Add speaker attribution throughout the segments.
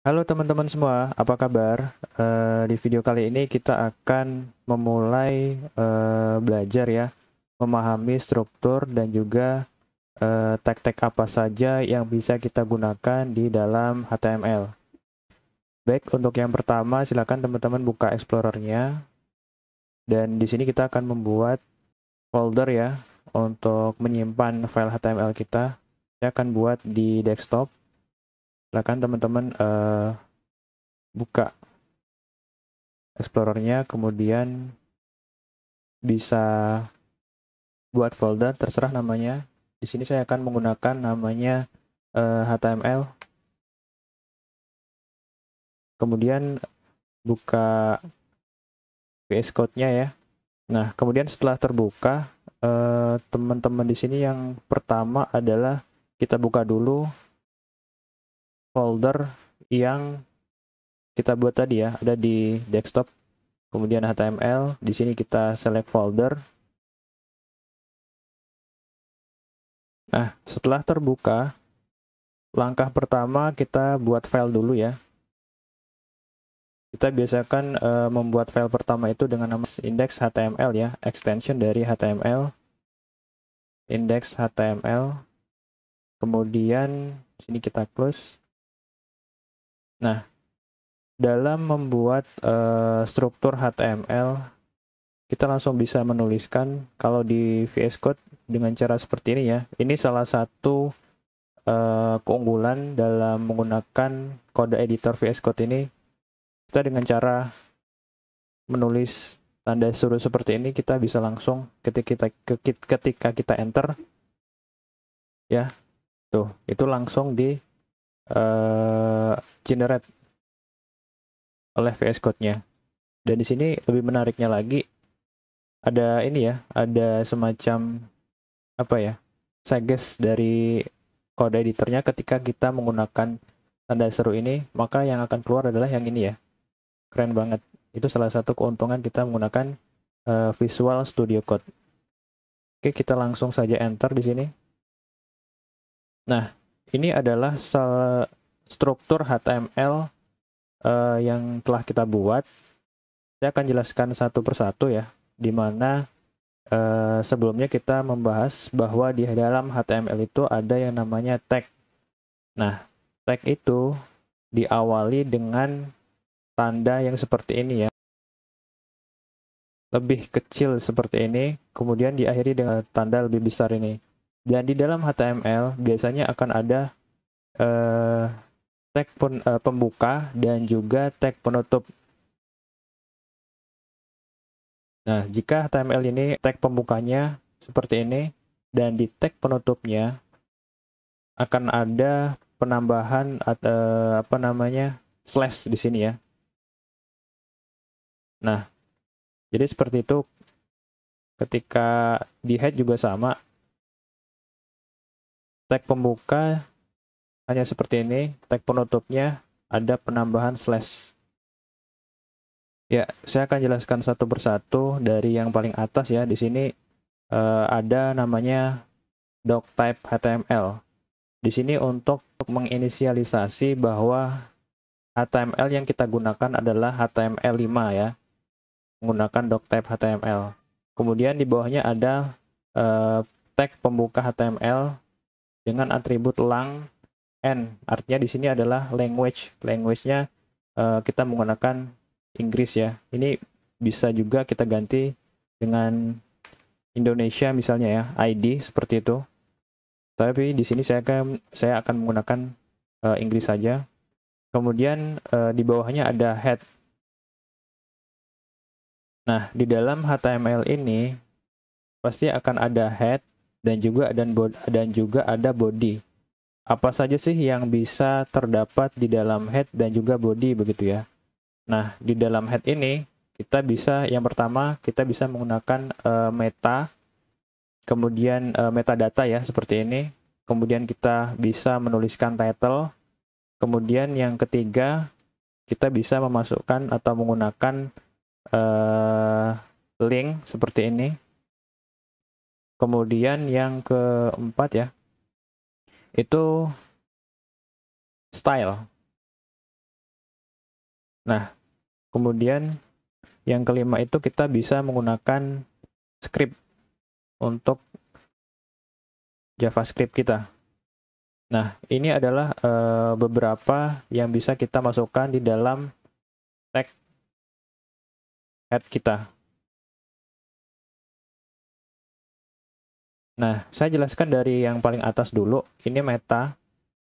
Speaker 1: Halo teman-teman semua, apa kabar? Di video kali ini kita akan memulai belajar ya, memahami struktur dan juga tag-tag apa saja yang bisa kita gunakan di dalam HTML. Baik, untuk yang pertama silakan teman-teman buka Explorer-nya dan di sini kita akan membuat folder ya untuk menyimpan file HTML kita. Saya akan buat di desktop. Silakan teman-teman buka Explorer-nya, kemudian bisa buat folder terserah namanya. Di sini saya akan menggunakan namanya HTML. Kemudian buka VS Code-nya ya. Nah, kemudian setelah terbuka, teman-teman di sini yang pertama adalah kita buka dulu folder yang kita buat tadi ya, ada di desktop. Kemudian HTML, di sini kita select folder. Nah, setelah terbuka, langkah pertama kita buat file dulu ya. Kita biasakan membuat file pertama itu dengan nama index.html ya, extension dari HTML, index.html. Kemudian sini kita close. Nah, dalam membuat struktur HTML, kita langsung bisa menuliskan kalau di VS Code dengan cara seperti ini ya. Ini salah satu keunggulan dalam menggunakan kode editor VS Code ini. Kita dengan cara menulis tanda seru seperti ini, kita bisa langsung ketika kita enter ya, tuh itu langsung di generate oleh VS Code-nya. Dan di sini lebih menariknya lagi, ada ini ya, ada semacam apa ya, suggest dari kode editornya. Ketika kita menggunakan tanda seru ini, maka yang akan keluar adalah yang ini ya. Keren banget. Itu salah satu keuntungan kita menggunakan Visual Studio Code. Oke, kita langsung saja enter di sini. Nah, ini adalah struktur HTML yang telah kita buat. Saya akan jelaskan satu persatu ya, di mana sebelumnya kita membahas bahwa di dalam HTML itu ada yang namanya tag. Nah, tag itu diawali dengan tanda yang seperti ini ya, lebih kecil seperti ini, kemudian diakhiri dengan tanda lebih besar ini. Dan di dalam HTML biasanya akan ada eh, tag pembuka dan juga tag penutup. Nah, jika HTML ini tag pembukanya seperti ini dan di tag penutupnya akan ada penambahan atau apa namanya slash di sini ya. Nah, jadi seperti itu ketika di head juga sama. Tag pembuka hanya seperti ini, tag penutupnya ada penambahan slash. Ya, saya akan jelaskan satu persatu dari yang paling atas ya. Di sini ada namanya doctype HTML. Di sini untuk menginisialisasi bahwa HTML yang kita gunakan adalah HTML5 ya, menggunakan doctype HTML. Kemudian di bawahnya ada tag pembuka HTML dengan atribut lang n. Artinya di sini adalah language. Language-nya kita menggunakan Inggris ya. Ini bisa juga kita ganti dengan Indonesia misalnya ya, ID seperti itu. Tapi di sini saya akan menggunakan Inggris saja. Kemudian di bawahnya ada head. Nah, di dalam HTML ini pasti akan ada head dan juga ada body. Apa saja sih yang bisa terdapat di dalam head dan juga body begitu ya. Nah, di dalam head ini kita bisa yang pertama kita bisa menggunakan meta, kemudian metadata ya seperti ini. Kemudian kita bisa menuliskan title. Kemudian yang ketiga kita bisa memasukkan atau menggunakan link seperti ini. Kemudian yang keempat ya, itu style. Nah, kemudian yang kelima itu kita bisa menggunakan script untuk JavaScript kita. Nah, ini adalah beberapa yang bisa kita masukkan di dalam tag head kita. Nah, saya jelaskan dari yang paling atas dulu. Ini meta.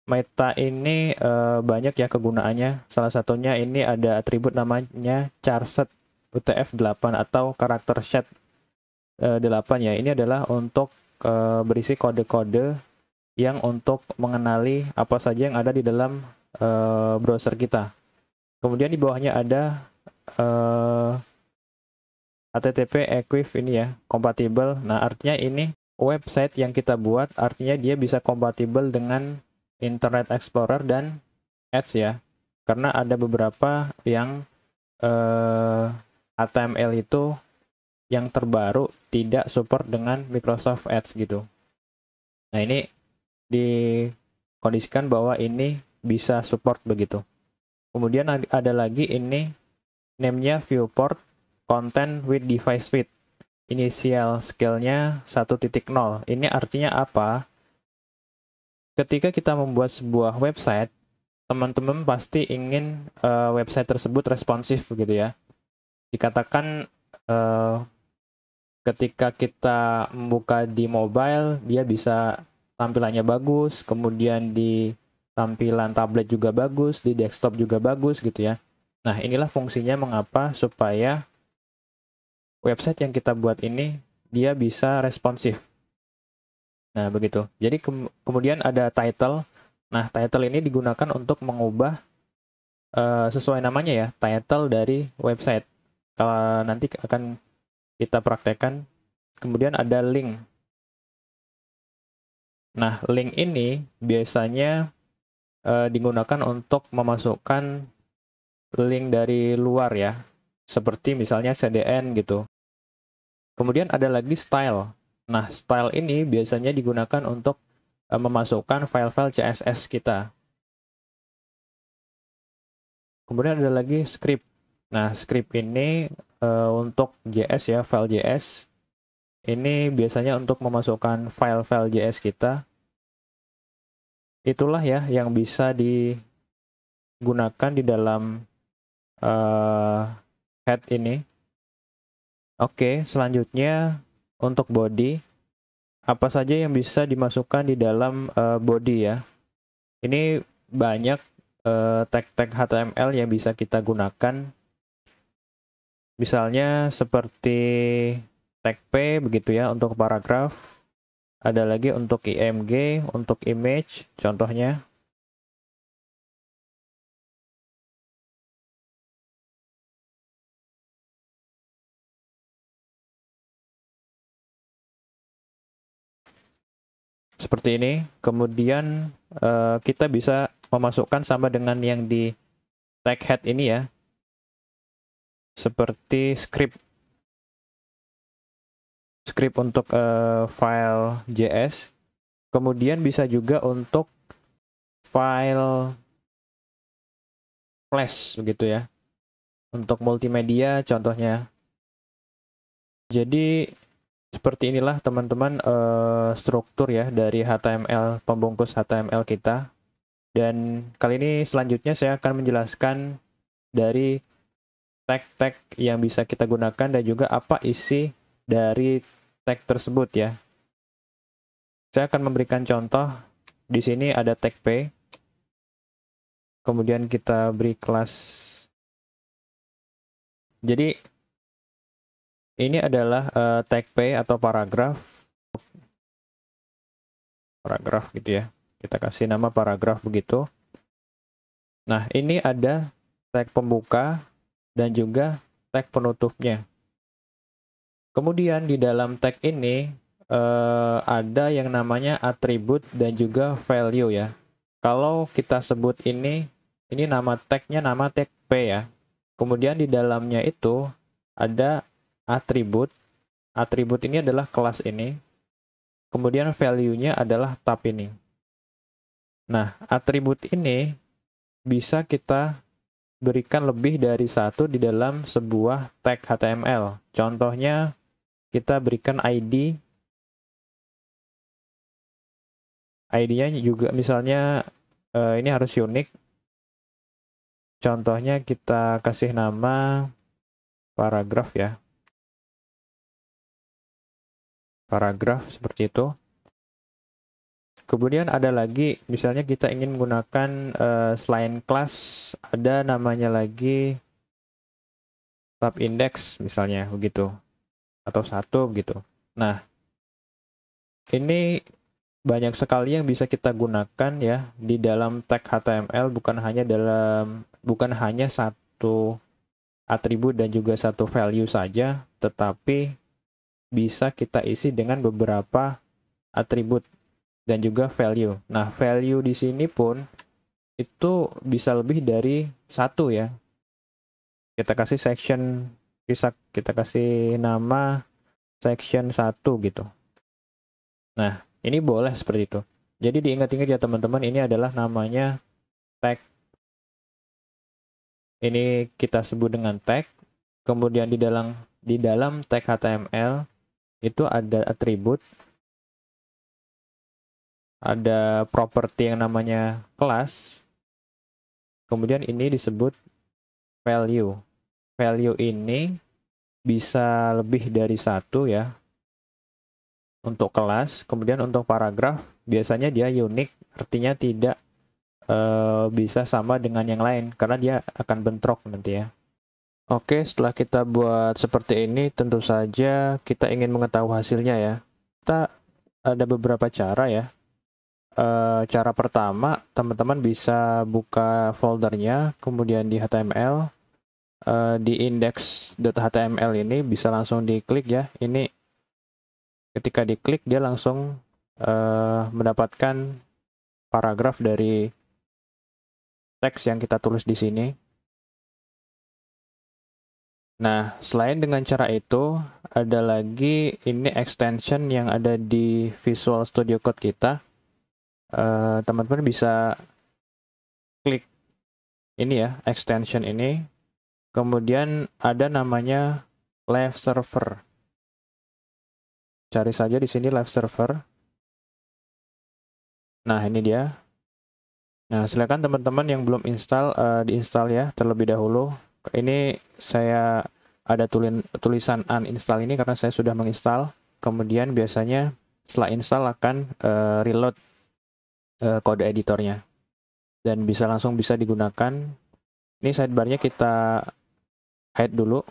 Speaker 1: Meta ini banyak ya kegunaannya. Salah satunya ini ada atribut namanya charset UTF-8 atau karakter set 8 ya. Ini adalah untuk berisi kode-kode yang untuk mengenali apa saja yang ada di dalam browser kita. Kemudian di bawahnya ada HTTP equiv ini ya, kompatibel. Nah, artinya ini website yang kita buat, artinya dia bisa kompatibel dengan Internet Explorer dan Edge ya. Karena ada beberapa yang HTML itu yang terbaru tidak support dengan Microsoft Edge gitu. Nah, ini dikondisikan bahwa ini bisa support begitu. Kemudian ada lagi ini name-nya viewport content with device fit. Inisial scale-nya 1.0. Ini artinya apa? Ketika kita membuat sebuah website, teman-teman pasti ingin website tersebut responsif gitu ya. Dikatakan ketika kita membuka di mobile, dia bisa tampilannya bagus, kemudian di tampilan tablet juga bagus, di desktop juga bagus gitu ya. Nah, inilah fungsinya mengapa supaya website yang kita buat ini dia bisa responsif. Nah, begitu. Jadi kemudian ada title. Nah, title ini digunakan untuk mengubah sesuai namanya ya, title dari website. Kalau nanti akan kita praktekkan. Kemudian ada link. Nah, link ini biasanya digunakan untuk memasukkan link dari luar ya, seperti misalnya CDN gitu. Kemudian ada lagi style. Nah, style ini biasanya digunakan untuk memasukkan file-file CSS kita. Kemudian ada lagi script. Nah, script ini untuk JS ya, file JS. Ini biasanya untuk memasukkan file-file JS kita. Itulah ya yang bisa digunakan di dalam head ini. Oke, selanjutnya untuk body. Apa saja yang bisa dimasukkan di dalam body ya. Ini banyak tag-tag HTML yang bisa kita gunakan. Misalnya seperti tag P begitu ya untuk paragraf. Ada lagi untuk IMG, untuk image contohnya. Seperti ini. Kemudian kita bisa memasukkan sama dengan yang di tag head ini ya. Seperti script untuk file JS. Kemudian bisa juga untuk file flash begitu ya. Untuk multimedia contohnya. Jadi seperti inilah teman-teman struktur ya dari HTML, pembungkus HTML kita. Dan kali ini selanjutnya saya akan menjelaskan dari tag-tag yang bisa kita gunakan dan juga apa isi dari tag tersebut ya. Saya akan memberikan contoh. Di sini ada tag P. Kemudian kita beri kelas. Jadi ini adalah tag P atau paragraf. Paragraf gitu ya. Kita kasih nama paragraf begitu. Nah, ini ada tag pembuka dan juga tag penutupnya. Kemudian di dalam tag ini ada yang namanya atribut dan juga value ya. Kalau kita sebut ini nama tagnya nama tag P ya. Kemudian di dalamnya itu ada atribut. Atribut ini adalah kelas ini. Kemudian value-nya adalah tab ini. Nah, atribut ini bisa kita berikan lebih dari satu di dalam sebuah tag HTML. Contohnya, kita berikan ID. ID-nya juga misalnya ini harus unik. Contohnya kita kasih nama paragraf ya. Paragraf seperti itu. Kemudian ada lagi, misalnya kita ingin menggunakan selain kelas, ada namanya lagi tab index misalnya begitu, atau satu begitu. Nah, ini banyak sekali yang bisa kita gunakan ya di dalam tag HTML, bukan hanya satu atribut dan juga satu value saja, tetapi bisa kita isi dengan beberapa atribut dan juga value. Nah, value di sini pun itu bisa lebih dari satu ya. Kita kasih section, bisa kita kasih nama section 1 gitu. Nah, ini boleh seperti itu. Jadi diingat-ingat ya teman-teman, ini adalah namanya tag. Ini kita sebut dengan tag. Kemudian di dalam tag HTML itu ada atribut, ada properti yang namanya kelas. Kemudian ini disebut value. Value ini bisa lebih dari satu ya untuk kelas. Kemudian untuk paragraf biasanya dia unik, artinya tidak bisa sama dengan yang lain karena dia akan bentrok nanti ya. Oke, setelah kita buat seperti ini, tentu saja kita ingin mengetahui hasilnya ya. Kita ada beberapa cara ya. Cara pertama, teman-teman bisa buka foldernya, kemudian di HTML, di index.html ini bisa langsung diklik ya. Ini ketika diklik dia langsung mendapatkan paragraf dari teks yang kita tulis di sini. Nah, selain dengan cara itu, ada lagi ini extension yang ada di Visual Studio Code kita. Teman-teman bisa klik ini ya, extension ini. Kemudian ada namanya Live Server. Cari saja di sini Live Server. Nah, ini dia. Nah, silakan teman-teman yang belum install, diinstal ya terlebih dahulu. Ini saya ada tulisan uninstall ini karena saya sudah menginstal. Kemudian biasanya setelah install akan reload kode editornya. Dan langsung bisa digunakan. Ini sidebarnya kita hide dulu.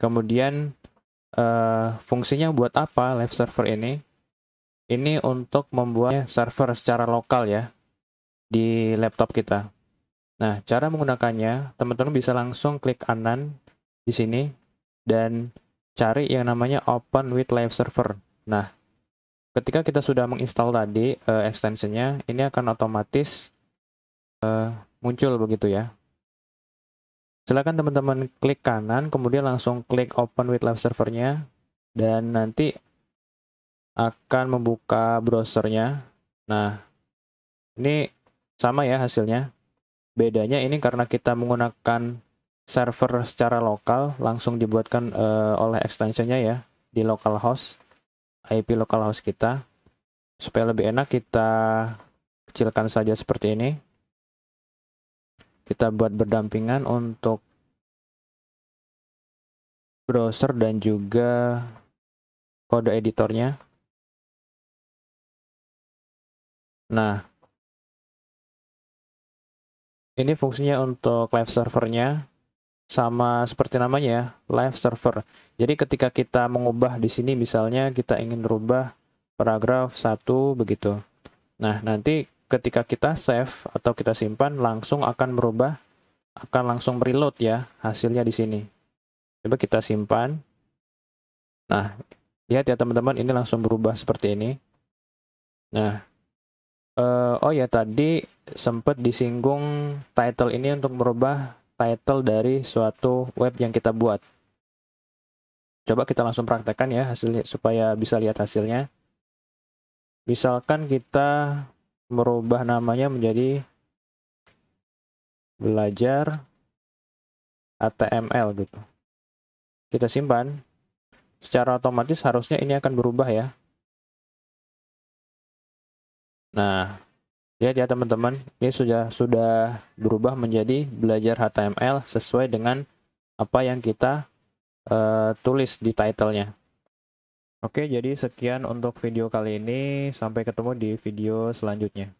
Speaker 1: Kemudian fungsinya buat apa live server ini? Ini untuk membuat server secara lokal ya di laptop kita. Nah, cara menggunakannya, teman-teman bisa langsung klik kanan di sini dan cari yang namanya Open with Live Server. Nah, ketika kita sudah menginstal tadi extensionnya, ini akan otomatis muncul begitu ya. Silakan teman-teman klik kanan, kemudian langsung klik Open with Live Servernya, dan nanti akan membuka browsernya. Nah, ini sama ya hasilnya. Bedanya ini karena kita menggunakan server secara lokal, langsung dibuatkan oleh extensionnya ya, di localhost, IP localhost kita. Supaya lebih enak, kita kecilkan saja seperti ini. Kita buat berdampingan untuk browser dan juga kode editornya. Nah, ini fungsinya untuk live servernya, sama seperti namanya ya, live server. Jadi ketika kita mengubah di sini, misalnya kita ingin merubah paragraf 1 begitu. Nah, nanti ketika kita save atau kita simpan, langsung akan langsung reload ya hasilnya di sini. Coba kita simpan. Nah, lihat ya teman-teman, ini langsung berubah seperti ini. Nah, oh ya tadi sempat disinggung title ini untuk merubah title dari suatu web yang kita buat. Coba kita langsung praktekkan ya hasilnya supaya bisa lihat hasilnya. Misalkan kita merubah namanya menjadi belajar HTML gitu. Kita simpan. Secara otomatis harusnya ini akan berubah ya. Nah, lihat ya teman-teman, ini sudah berubah menjadi belajar HTML sesuai dengan apa yang kita tulis di title-nya. Oke, jadi sekian untuk video kali ini. Sampai ketemu di video selanjutnya.